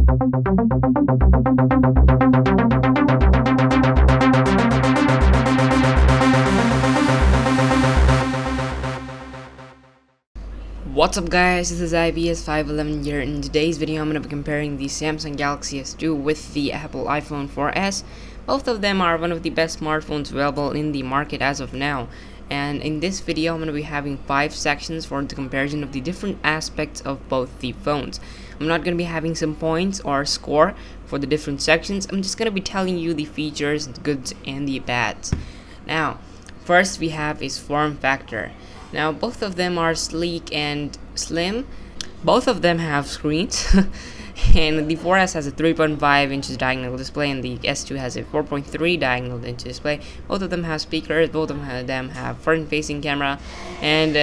What's up guys, this is IBS511 here. In today's video I'm going to be comparing the Samsung Galaxy S2 with the Apple iPhone 4S. Both of them are one of the best smartphones available in the market as of now. And in this video I'm going to be having 5 sections for the comparison of the different aspects of both the phones. I'm not going to be having some points or score for the different sections. I'm just going to be telling you the features, the goods and the bads. Now, first we have is form factor. Now both of them are sleek and slim. Both of them have screens and the 4S has a 3.5 inches diagonal display and the S2 has a 4.3 diagonal inch display. Both of them have speakers, both of them have front facing camera, and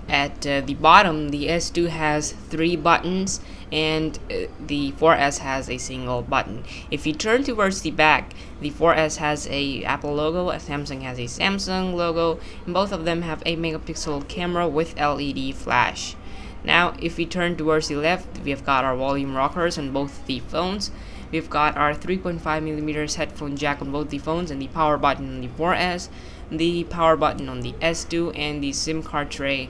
at the bottom the S2 has 3 buttons and the 4S has a single button. If you turn towards the back, the 4S has a Apple logo, Samsung has a Samsung logo, and both of them have 8 megapixel camera with LED flash. Now if we turn towards the left, we have got our volume rockers on both the phones. We've got our 3.5mm headphone jack on both the phones, and the power button on the 4S, the power button on the S2, and the SIM card tray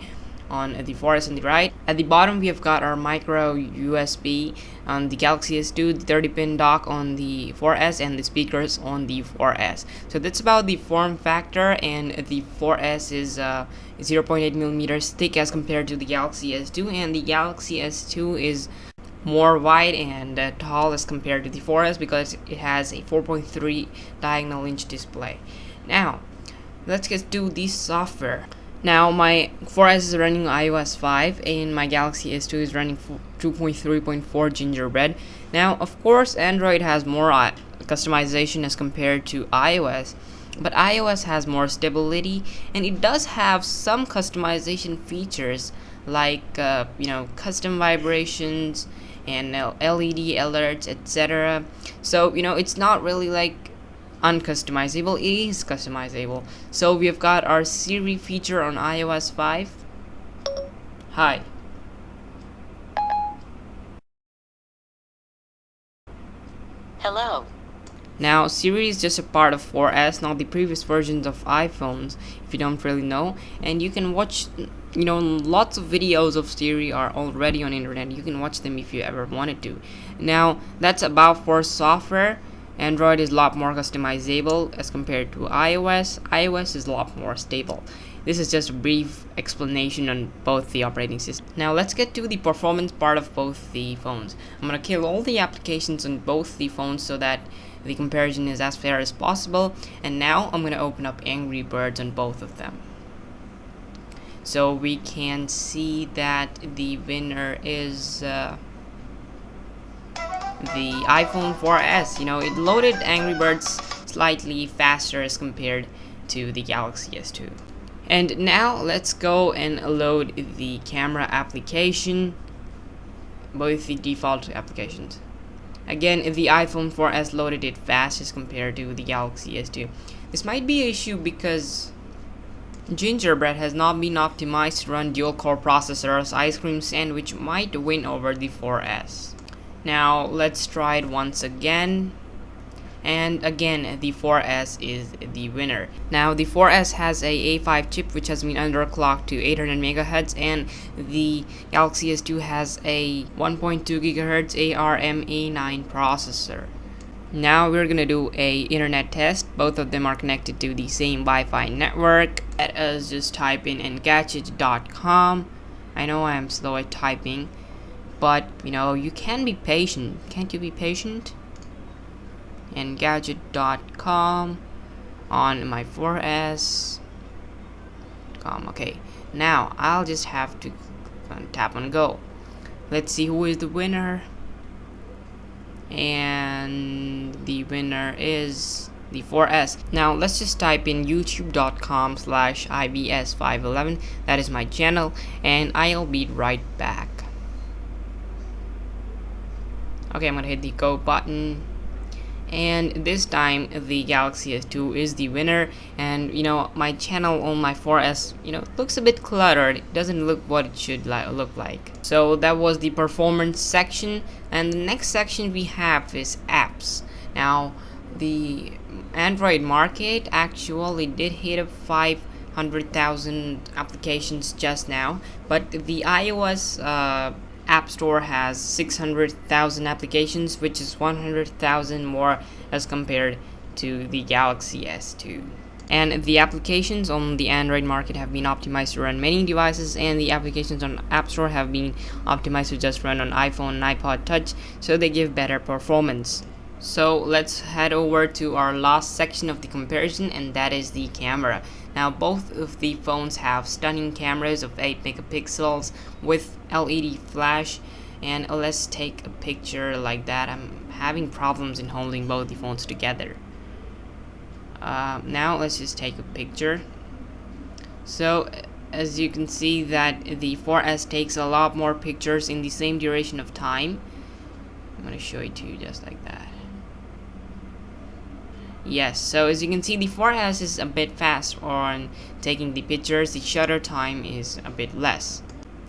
on the 4S on the right. At the bottom we have got our micro USB on the Galaxy S2, the 30-pin dock on the 4S, and the speakers on the 4S. So that's about the form factor, and the 4S is 0.8mm thick as compared to the Galaxy S2, and the Galaxy S2 is more wide and tall as compared to the 4S because it has a 4.3 diagonal inch display. Now let's get to the software. Now my 4S is running iOS 5 and my Galaxy S2 is running 2.3.4 Gingerbread. Now of course Android has more customization as compared to iOS, but iOS has more stability and it does have some customization features like custom vibrations and LED alerts, etc. So it's not really like uncustomizable, it is customizable. So we have got our Siri feature on iOS 5. Hi. Hello. Now Siri is just a part of 4S, not the previous versions of iPhones, if you don't really know. And you can watch lots of videos of Siri are already on internet. You can watch them if you ever wanted to. Now that's about for software. Android is a lot more customizable as compared to iOS. iOS is a lot more stable. This is just a brief explanation on both the operating systems. Now let's get to the performance part of both the phones. I'm gonna kill all the applications on both the phones so that the comparison is as fair as possible. And now I'm gonna open up Angry Birds on both of them. So we can see that the winner is the iPhone 4S. It loaded Angry Birds slightly faster as compared to the Galaxy S2. And now let's go and load the camera application, both the default applications. Again, the iPhone 4S loaded it fast as compared to the Galaxy S2. This might be an issue because Gingerbread has not been optimized to run dual-core processors. Ice Cream Sandwich might win over the 4S. Now let's try it once again, and again the 4S is the winner. Now the 4S has a A5 chip which has been underclocked to 800 MHz, and the Galaxy S2 has a 1.2 GHz ARM-A9 processor. Now we're gonna do a internet test. Both of them are connected to the same Wi-Fi network. Let us just type in engadget.com. I know I am slow at typing, but you can be patient. Can't you be patient? Engadget.com on my 4S. Okay, now I'll just have to tap on go. Let's see who is the winner. And the winner is the 4S. Now let's just type in youtube.com/IBS511. That is my channel, and I'll be right back. Okay, I'm gonna hit the go button, And this time the Galaxy S2 is the winner. And my channel on my 4S looks a bit cluttered. It doesn't look what it should look like. So that was the performance section, and the next section we have is apps. Now the Android market actually did hit up 500,000 applications just now, but the iOS App Store has 600,000 applications, which is 100,000 more as compared to the Galaxy S2. And the applications on the Android market have been optimized to run many devices, and the applications on App Store have been optimized to just run on iPhone and iPod Touch, so they give better performance. So let's head over to our last section of the comparison, and that is the camera. Now both of the phones have stunning cameras of 8 megapixels with LED flash, and let's take a picture like that. I'm having problems in holding both the phones together. Now let's just take a picture. So as you can see that the 4S takes a lot more pictures in the same duration of time. I'm going to show it to you just like that. Yes, so as you can see, the 4S is a bit fast on taking the pictures. The shutter time is a bit less,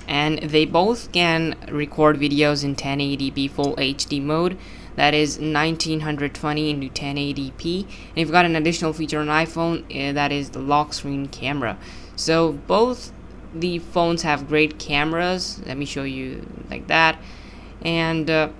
and they both can record videos in 1080p full HD mode, that is 1920 into 1080p. And you've got an additional feature on iPhone, that is the lock screen camera. So both the phones have great cameras. Let me show you like that, and I'm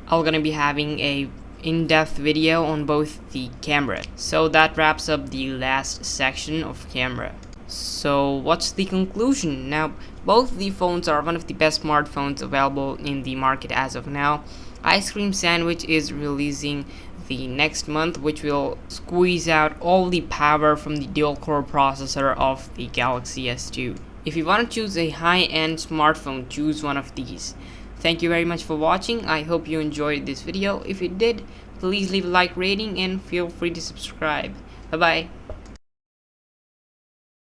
gonna be having a in-depth video on both the cameras. So that wraps up the last section of camera. So what's the conclusion? Now both the phones are one of the best smartphones available in the market as of now. Ice Cream Sandwich is releasing the next month, which will squeeze out all the power from the dual-core processor of the Galaxy S2. If you want to choose a high-end smartphone, choose one of these. Thank you very much for watching. I hope you enjoyed this video. If you did, please leave a like rating and feel free to subscribe. Bye bye.